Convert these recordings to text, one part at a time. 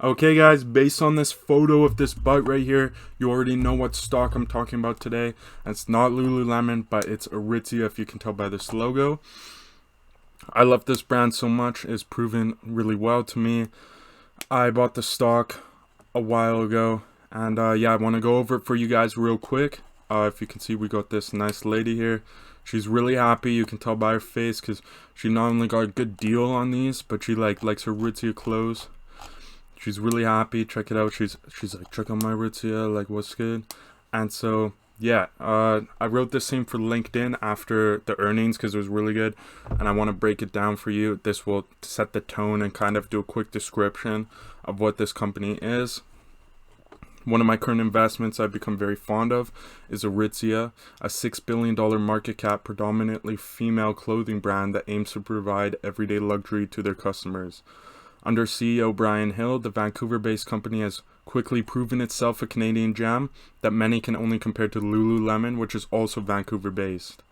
Okay guys, based on this photo of this butt right here, you already know what stock I'm talking about today. It's not Lululemon, but it's Aritzia, if you can tell by this logo. I love this brand so much. It's proven really well to me. I bought the stock a while ago, and yeah, I want to go over it for you guys real quick. If you can see, we got this nice lady here. She's really happy. You can tell by her face because she not only got a good deal on these, but she likes her Aritzia clothes. She's really happy. Check it out. She's like, check out my Aritzia, like, what's good? And so yeah, I wrote this thing for LinkedIn after the earnings because it was really good, and I want to break it down for you. This will set the tone and kind of do a quick description of what this company is. One of my current investments I've become very fond of is Aritzia, a $6 billion market cap, predominantly female clothing brand that aims to provide everyday luxury to their customers. Under CEO Brian Hill, the Vancouver-based company has quickly proven itself a Canadian gem that many can only compare to Lululemon, which is also Vancouver-based.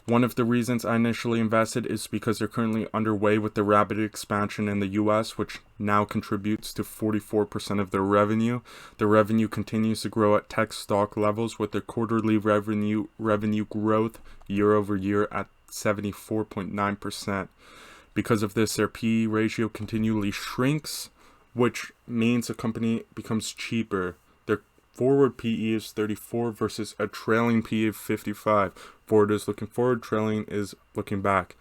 One of the reasons I initially invested is because they're currently underway with the rapid expansion in the US, which now contributes to 44% of their revenue. The revenue continues to grow at tech stock levels, with their quarterly revenue growth year over year at 74.9%. Because of this, their PE ratio continually shrinks, which means the company becomes cheaper. Their forward PE is 34 versus a trailing PE of 55. Forward is looking forward, trailing is looking back.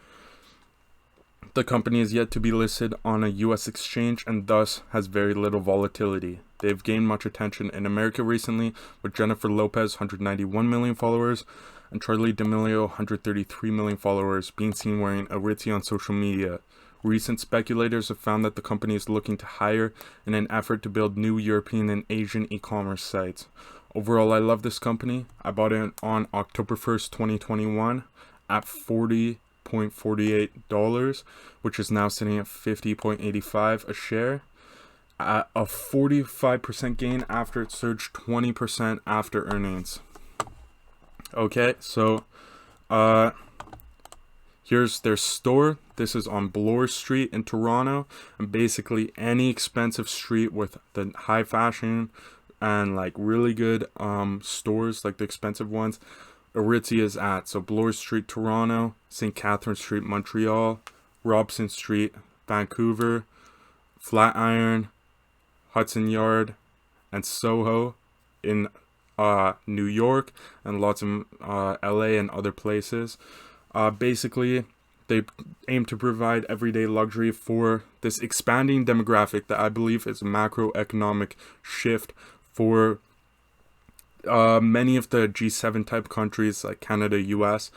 The company is yet to be listed on a US exchange and thus has very little volatility. They've gained much attention in America recently, with Jennifer Lopez, 191 million followers, and Charli D'Amelio, 133 million followers, being seen wearing Aritzia on social media. Recent speculators have found that the company is looking to hire in an effort to build new European and Asian e-commerce sites. Overall, I love this company. I bought it on October 1st, 2021 at $40.48, which is now sitting at $50.85 a share. At a 45% gain after it surged 20% after earnings. Okay, so here's their store. This is on Bloor Street in Toronto, and basically any expensive street with the high fashion and like really good stores, like the expensive ones, Aritzia is at. So Bloor Street, Toronto, St. Catherine Street, Montreal, Robson Street, Vancouver, Flatiron, Hudson Yard, and Soho in New York, and lots of LA and other places. Basically, they aim to provide everyday luxury for this expanding demographic that I believe is a macroeconomic shift for many of the G7 type countries like Canada, US,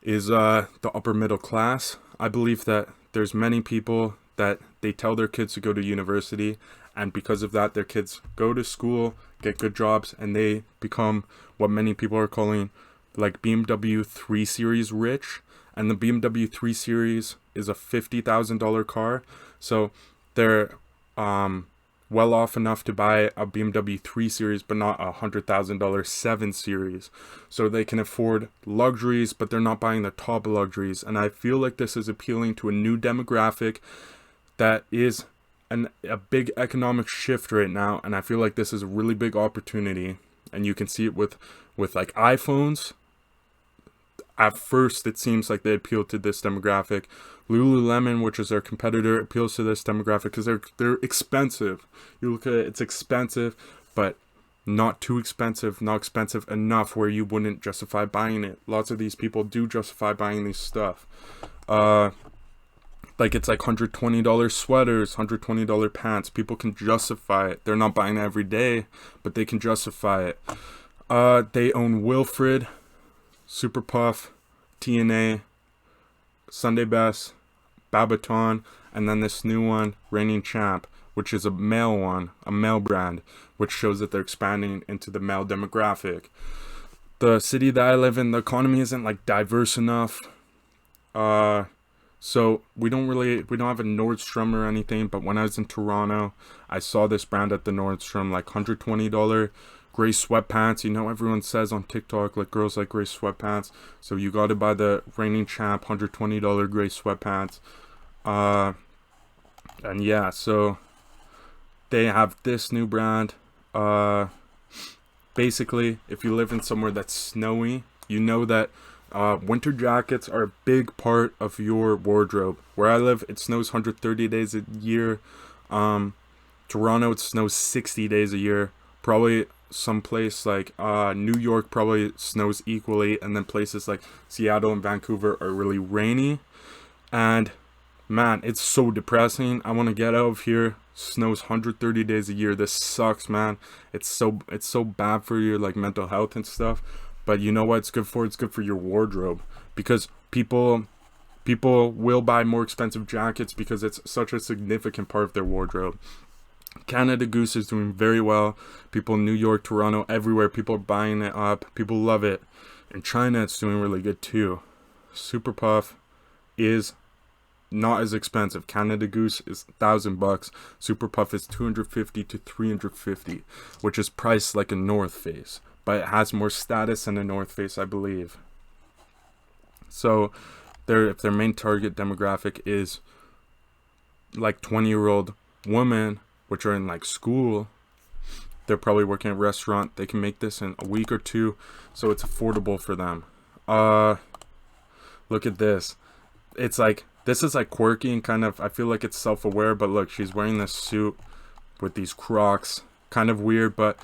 is the upper middle class. I believe that there's many people that they tell their kids to go to university, and because of that, their kids go to school, get good jobs, and they become what many people are calling like BMW 3 Series rich. And the BMW 3 Series is a $50,000 car, so they're well off enough to buy a BMW 3 Series, but not a $100,000 7 Series. So they can afford luxuries, but they're not buying the top luxuries. And I feel like this is appealing to a new demographic that is a big economic shift right now, and I feel like this is a really big opportunity. And you can see it with like iPhones. At first, it seems like they appeal to this demographic. Lululemon, which is their competitor, appeals to this demographic because they're expensive. You look at it, it's expensive, but not too expensive, not expensive enough where you wouldn't justify buying it. Lots of these people do justify buying these stuff. Like it's like $120 sweaters, $120 pants. People can justify it. They're not buying it every day, but they can justify it. They own Wilfred, Super Puff, TNA, Sunday Best, Babaton, and then this new one, Reigning Champ, which is a male one, a male brand, which shows that they're expanding into the male demographic. The city that I live in, the economy isn't like diverse enough. So we don't have a Nordstrom or anything, but when I was in Toronto, I saw this brand at the Nordstrom, like $120 gray sweatpants. You know, everyone says on TikTok, like, girls like gray sweatpants. So you got to buy the Reigning Champ $120 gray sweatpants. And yeah, so They have this new brand. Basically, if you live in somewhere that's snowy, you know that winter jackets are a big part of your wardrobe. Where I live, it snows 130 days a year. Toronto, it snows 60 days a year. Probably someplace like New York probably snows equally, and then places like Seattle and Vancouver are really rainy. And man, it's so depressing. I want to get out of here. Snows 130 days a year. This sucks, man. It's so bad for your like mental health and stuff. But you know what it's good for? It's good for your wardrobe, because people will buy more expensive jackets because it's such a significant part of their wardrobe. Canada Goose is doing very well. People in New York, Toronto, everywhere, people are buying it up. People love it. In China, it's doing really good too. Super Puff is not as expensive. Canada Goose is $1,000. Super Puff is $250 to $350, which is priced like a North Face, but it has more status than a North Face, I believe. So, if their main target demographic is like 20-year-old women, which are in like school, they're probably working at a restaurant. They can make this in a week or two, so it's affordable for them. Look at this. It's like, this is like quirky and kind of, I feel like it's self-aware, but look, she's wearing this suit with these Crocs. Kind of weird, but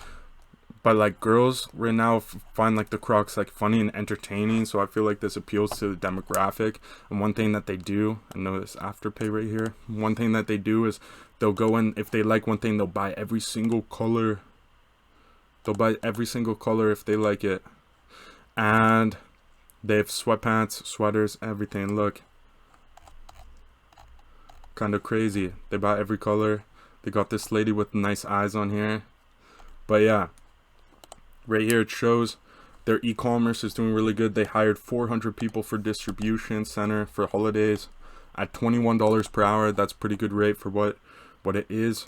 like girls right now find like the Crocs like funny and entertaining, so I feel like this appeals to the demographic. And one thing that they do, I know this Afterpay right here, one thing that they do is they'll go in, if they like one thing, they'll buy every single color. They'll buy every single color if they like it. And they have sweatpants, sweaters, everything. Look, kind of crazy. They buy every color. They got this lady with nice eyes on here. But yeah, right here it shows their e-commerce is doing really good. They hired 400 people for distribution center for holidays at $21 per hour. That's pretty good rate for what it is.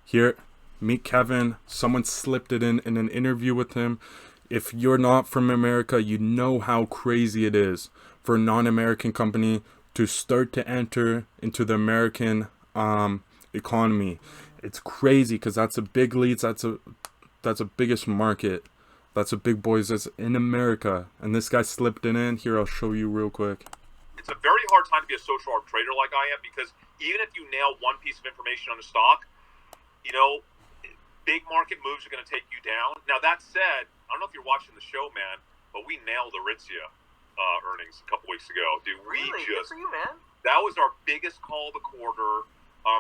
Here, meet Kevin. Someone slipped it in an interview with him. If you're not from America, you know how crazy it is for a non-American company to start to enter into the American economy. It's crazy because that's a big lead. That's a biggest market. That's a big boys that's in America. And this guy slipped it in. Here, I'll show you real quick. It's a very hard time to be a social arb trader like I am, because even if you nail one piece of information on a stock, you know, big market moves are going to take you down. Now, that said, I don't know if you're watching the show, man, but we nailed Aritzia earnings a couple weeks ago. Dude, really? Good for you, man. That was our biggest call of the quarter.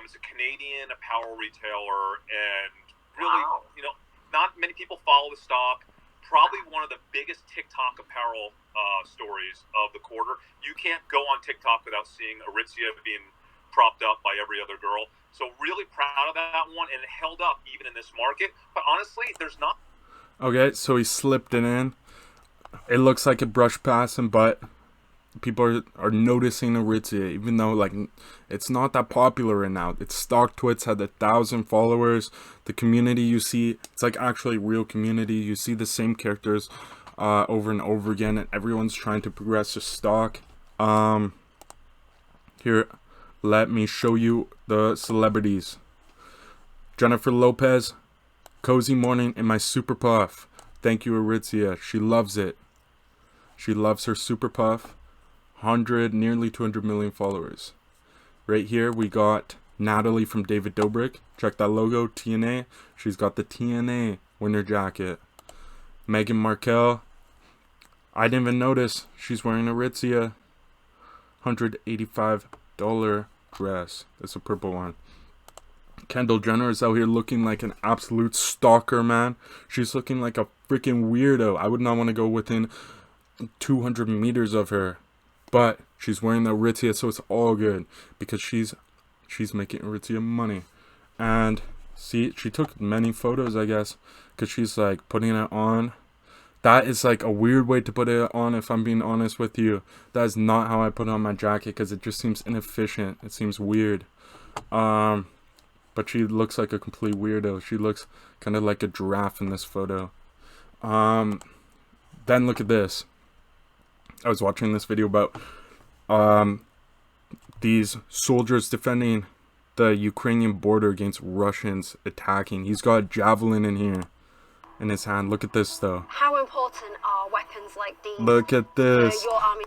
It's a Canadian apparel retailer, and really, wow, you know, not many people follow the stock. Probably one of the biggest TikTok apparel stories of the quarter. You can't go on TikTok without seeing Aritzia being propped up by every other girl. So really proud of that one, and it held up even in this market. But honestly, there's not. Okay, so he slipped it in. It looks like it brushed past him, but people are noticing Aritzia, even though like it's not that popular right now. Its stock twits had 1,000 followers. The community you see, it's like actually real community. You see the same characters over and over again, and everyone's trying to progress the stock. Here, let me show you the celebrities. Jennifer Lopez, cozy morning in my Super Puff. Thank you, Aritzia. She loves it. She loves her Super Puff. Nearly 200 million followers. Right here we got Natalie from David Dobrik. Check that logo, TNA. She's got the TNA winter jacket. Meghan Markle. I didn't even notice she's wearing Aritzia. $185 dress. It's a purple one. Kendall Jenner is out here looking like an absolute stalker, man. She's looking like a freaking weirdo. I would not want to go within 200 meters of her. But she's wearing the Aritzia, so it's all good because she's making Aritzia money. And see, she took many photos, I guess, because she's like putting it on. That is like a weird way to put it on, if I'm being honest with you. That is not how I put on my jacket because it just seems inefficient. It seems weird. But she looks like a complete weirdo. She looks kind of like a giraffe in this photo. Then look at this. I was watching this video about these soldiers defending the Ukrainian border against Russians attacking. He's got a javelin in here in his hand. Look at this though. How important are weapons like these? Look at this. Your army.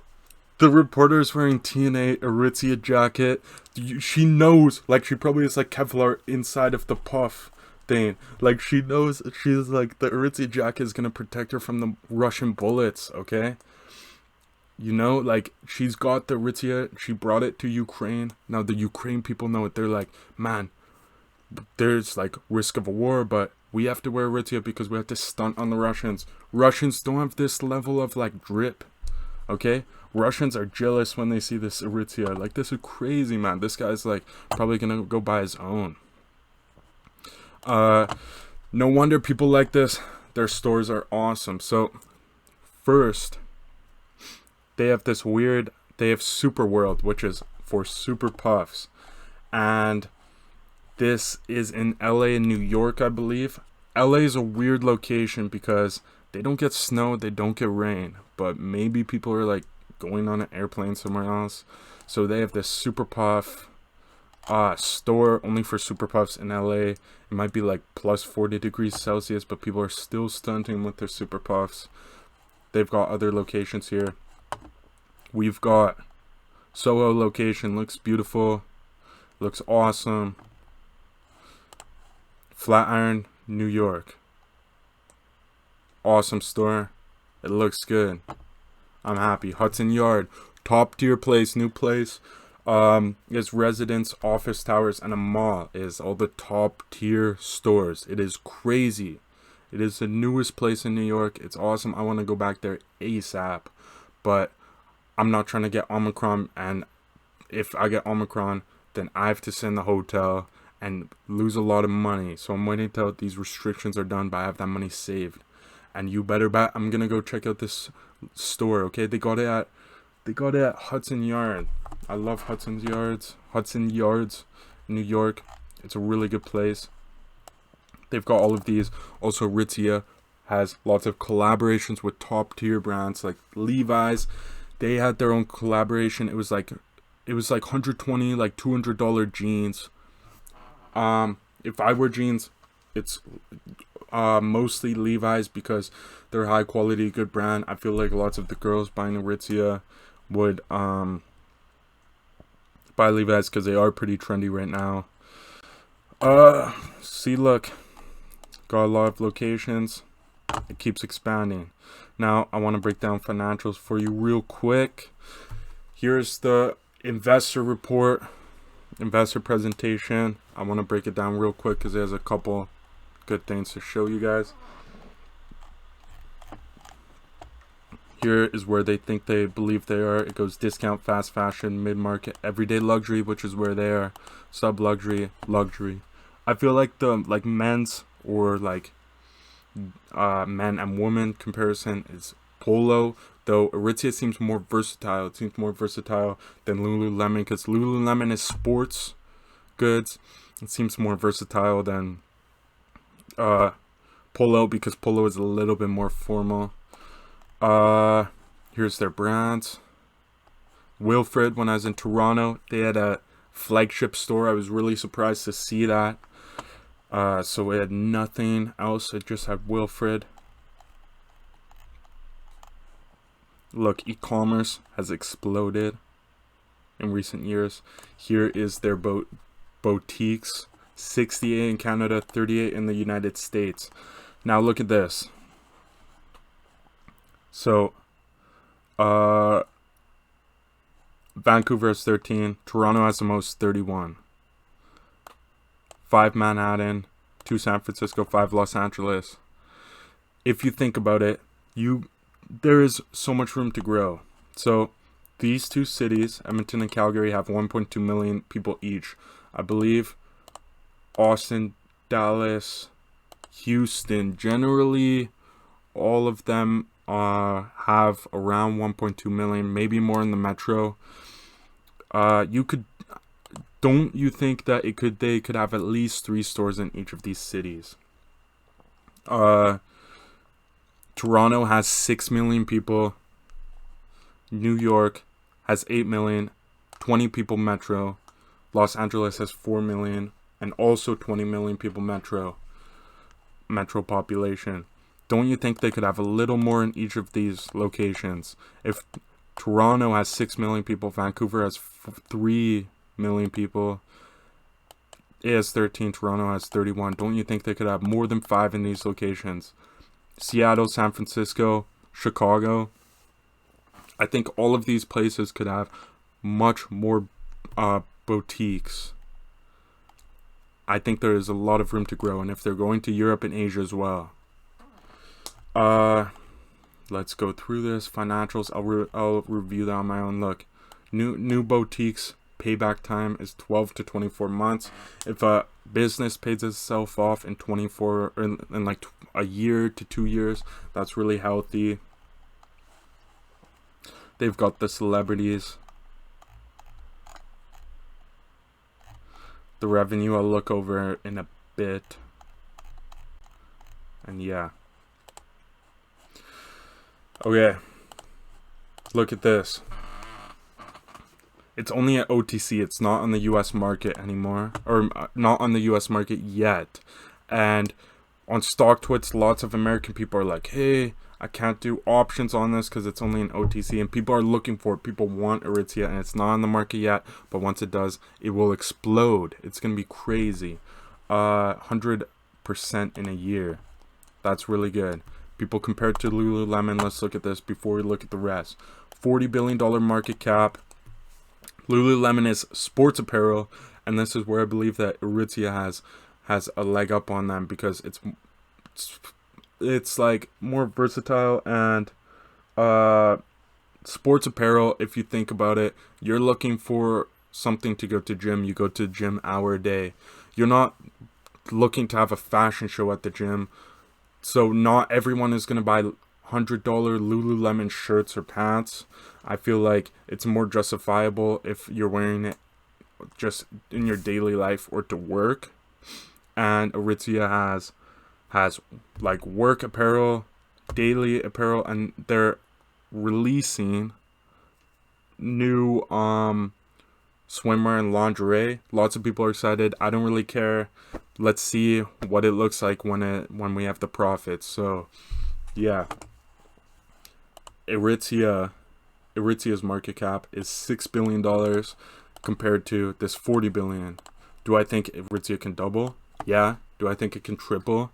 The reporter is wearing TNA Aritzia jacket. She knows, like, she probably is like Kevlar inside of the puff thing. Like, she knows, she's like, the Aritzia jacket is gonna protect her from the Russian bullets, okay? You know, like, she's got the Aritzia, she brought it to Ukraine. Now, the Ukraine people know it. They're like, man, there's, like, risk of a war, but we have to wear Aritzia because we have to stunt on the Russians. Russians don't have this level of, like, drip, okay? Russians are jealous when they see this Aritzia. Like, this is crazy, man. This guy's, like, probably gonna go buy his own. No wonder people like this. Their stores are awesome. So, first, they have this weird, they have Super World, which is for Super Puffs. And this is in LA and New York, I believe. LA is a weird location because they don't get snow, they don't get rain. But maybe people are like going on an airplane somewhere else. So they have this Super Puff store only for Super Puffs in LA. It might be like plus 40 degrees Celsius, but people are still stunting with their Super Puffs. They've got other locations here. We've got Soho location, looks beautiful, looks awesome. Flatiron, New York. Awesome store. It looks good. I'm happy. Hudson Yard, top tier place, new place. Is residence, office towers, and a mall. Is all the top tier stores. It is crazy. It is the newest place in New York. It's awesome. I want to go back there ASAP. But I'm not trying to get Omicron, and if I get Omicron, then I have to send the hotel and lose a lot of money. So I'm waiting till these restrictions are done, but I have that money saved. And you better bet I'm gonna go check out this store, okay? They got it at Hudson Yard. I love Hudson Yards, New York. It's a really good place. They've got all of these. Also, Aritzia has lots of collaborations with top tier brands like Levi's. They had their own collaboration. It was like 120, like $200 jeans. If I wear jeans, it's mostly Levi's because they're high quality, good brand. I feel like lots of the girls buying Aritzia would buy Levi's because they are pretty trendy right now. See, look, got a lot of locations. It keeps expanding. Now I want to break down financials for you real quick. Here's the investor report, investor presentation. I want to break it down real quick because there's a couple good things to show you guys. Here is where they believe they are. It goes discount, fast fashion, mid-market, everyday luxury, which is where they are, sub-luxury, luxury. I feel like the men's or like men and women comparison is Polo, though Aritzia seems more versatile. It seems more versatile than Lululemon because Lululemon is sports goods. It seems more versatile than Polo because Polo is a little bit more formal. Here's their brands. Wilfred, when I was in Toronto, they had a flagship store. I was really surprised to see that. So it had nothing else. It just had Wilfred. Look, e-commerce has exploded in recent years. Here is their boutiques. 68 in Canada, 38 in the United States. Now look at this. So, Vancouver has 13. Toronto has the most, 31. 5 Manhattan, 2 San Francisco, 5 Los Angeles. If you think about it, there is so much room to grow. So these two cities, Edmonton and Calgary, have 1.2 million people each. I believe Austin, Dallas, Houston, generally all of them have around 1.2 million, maybe more in the metro. Don't you think that they could have at least 3 stores in each of these cities? Toronto has 6 million people. New York has 8 million, 20 people metro. Los Angeles has 4 million and also 20 million people metro population. Don't you think they could have a little more in each of these locations? If Toronto has 6 million people, Vancouver has 3 million people, it has 13, Toronto has 31. Don't you think they could have more than 5 in these locations? Seattle, San Francisco, Chicago. I think all of these places could have much more boutiques. I think there is a lot of room to grow, and if they're going to Europe and Asia as well. Let's go through this. Financials, I'll review that on my own. Look, new boutiques, payback time is 12 to 24 months. If a business pays itself off in 24 or in like a year to 2 years, that's really healthy. They've got the celebrities. The revenue I'll look over in a bit. And yeah. Okay. Look at this. It's only at OTC. It's not on the US market anymore. Or not on the US market yet. And on StockTwits, lots of American people are like, hey, I can't do options on this because it's only an OTC. And people are looking for it. People want Aritzia, and it's not on the market yet. But once it does, it will explode. It's going to be crazy. 100% in a year. That's really good. People compared to Lululemon, let's look at this before we look at the rest. $40 billion market cap. Lululemon is sports apparel, and this is where I believe that Aritzia has a leg up on them because it's like more versatile. And sports apparel, if you think about it, you're looking for something to go to gym. You go to gym hour a day. You're not looking to have a fashion show at the gym. So not everyone is going to buy $100 Lululemon shirts or pants. I feel like it's more justifiable if you're wearing it just in your daily life or to work. And Aritzia has like work apparel, daily apparel, and they're releasing new swimwear and lingerie. Lots of people are excited. I don't really care. Let's see what it looks like when we have the profits. So yeah, Aritzia Aritzia's market cap is $6 billion compared to this $40 billion. Do I think Aritzia can double? Yeah. Do I think it can triple?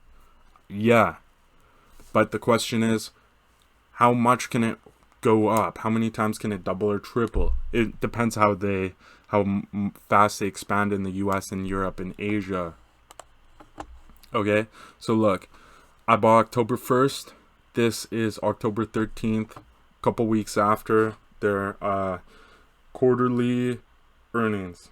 Yeah. But the question is, how much can it go up? How many times can it double or triple? It depends how fast they expand in the US and Europe and Asia. Okay, so look, I bought October 1st. This is October 13th, a couple weeks after their quarterly earnings.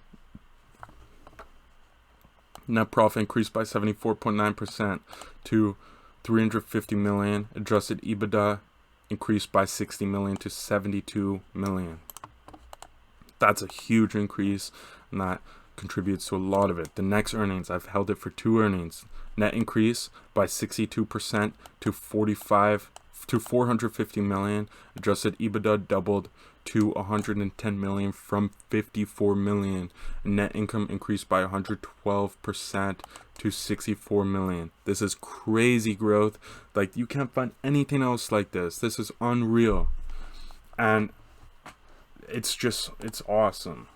Net profit increased by 74.9% to $350 million. Adjusted EBITDA increased by 60 million to 72 million. That's a huge increase, and that contributes to a lot of it. The next earnings, I've held it for 2 earnings. Net increase by 62% to 450 million. Adjusted EBITDA doubled to 110 million from 54 million. Net income increased by 112% to 64 million. This is crazy growth. Like, you can't find anything else like this. This is unreal. And it's awesome.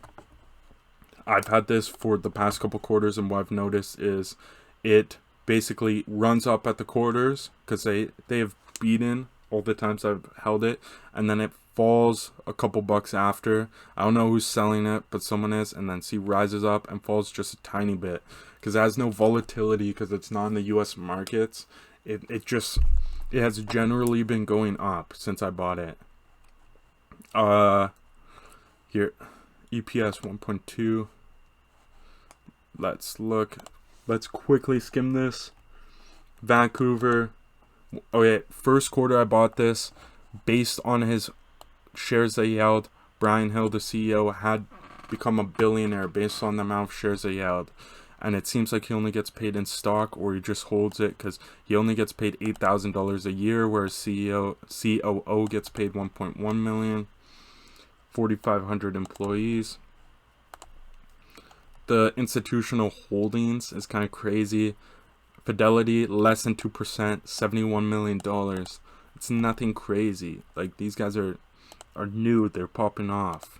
I've had this for the past couple quarters, and what I've noticed is it basically runs up at the quarters because they have beaten all the times I've held it, and then it falls a couple bucks after. I don't know who's selling it, but someone is, and then rises up and falls just a tiny bit because it has no volatility because it's not in the US markets. It has generally been going up since I bought it. Here, EPS 1.2. Let's look. Let's quickly skim this. Vancouver. Okay, first quarter I bought this based on his shares that he held. Brian Hill, the CEO, had become a billionaire based on the amount of shares that he held. And it seems like he only gets paid in stock, or he just holds it because he only gets paid $8,000 a year, whereas COO gets paid $1.1 million. 4,500 employees. The institutional holdings is kind of crazy. Fidelity, less than 2%, $71 million. It's nothing crazy. Like, these guys are new. They're popping off.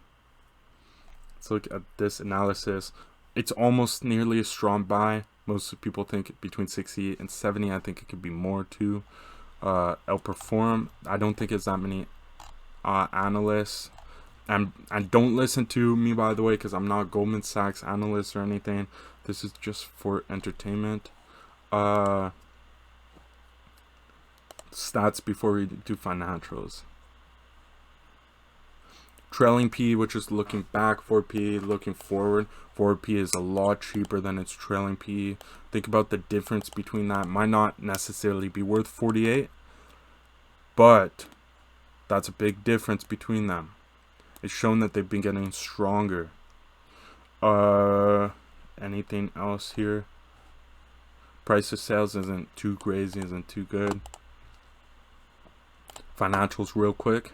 Let's look at this analysis. It's almost nearly a strong buy. Most people think between 60 and 70. I think it could be more too. Outperform. I don't think it's that many analysts. And don't listen to me, by the way, because I'm not Goldman Sachs analyst or anything. This is just for entertainment. Stats before we do financials. Trailing P, which is looking back. Forward P, looking forward. Forward P is a lot cheaper than its trailing P. Think about the difference between that. Might not necessarily be worth 48, but that's a big difference between them. It's shown that they've been getting stronger. Anything else here? Price of sales isn't too crazy, isn't too good. Financials real quick.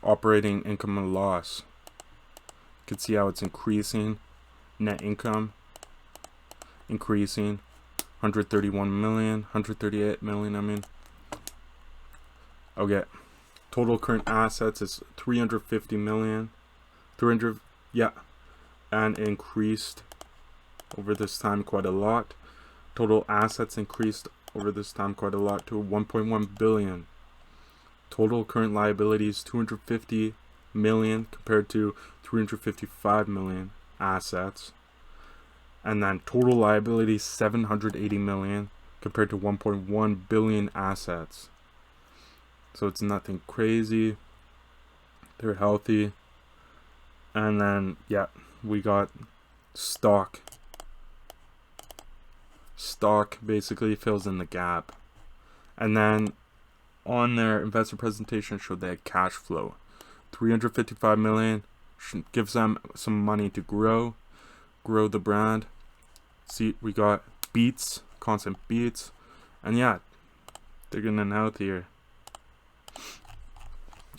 Operating income and loss. You can see how it's increasing. Net income increasing. 131 million, 138 million, I mean. Okay. Total current assets is 350 million. 300, yeah. And increased over this time quite a lot. Total assets increased over this time quite a lot to 1.1 billion. Total current liabilities 250 million compared to 355 million assets. And then total liabilities 780 million compared to 1.1 billion assets. So it's nothing crazy. They're healthy. And then, yeah, we got stock. Stock basically fills in the gap. And then on their investor presentation showed they had cash flow. 355 million gives them some money to grow the brand. See, we got beats, constant beats. And yeah, they're getting healthier.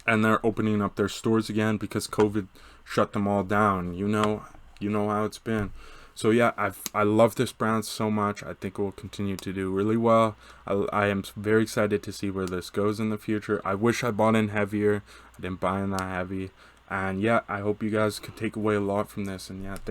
And they're opening up their stores again because COVID shut them all down. You know how it's been. So yeah, I love this brand so much. I think it will continue to do really well. I am very excited to see where this goes in the future. I wish I bought in heavier. I didn't buy in that heavy. And yeah, I hope you guys could take away a lot from this. And yeah, thank you.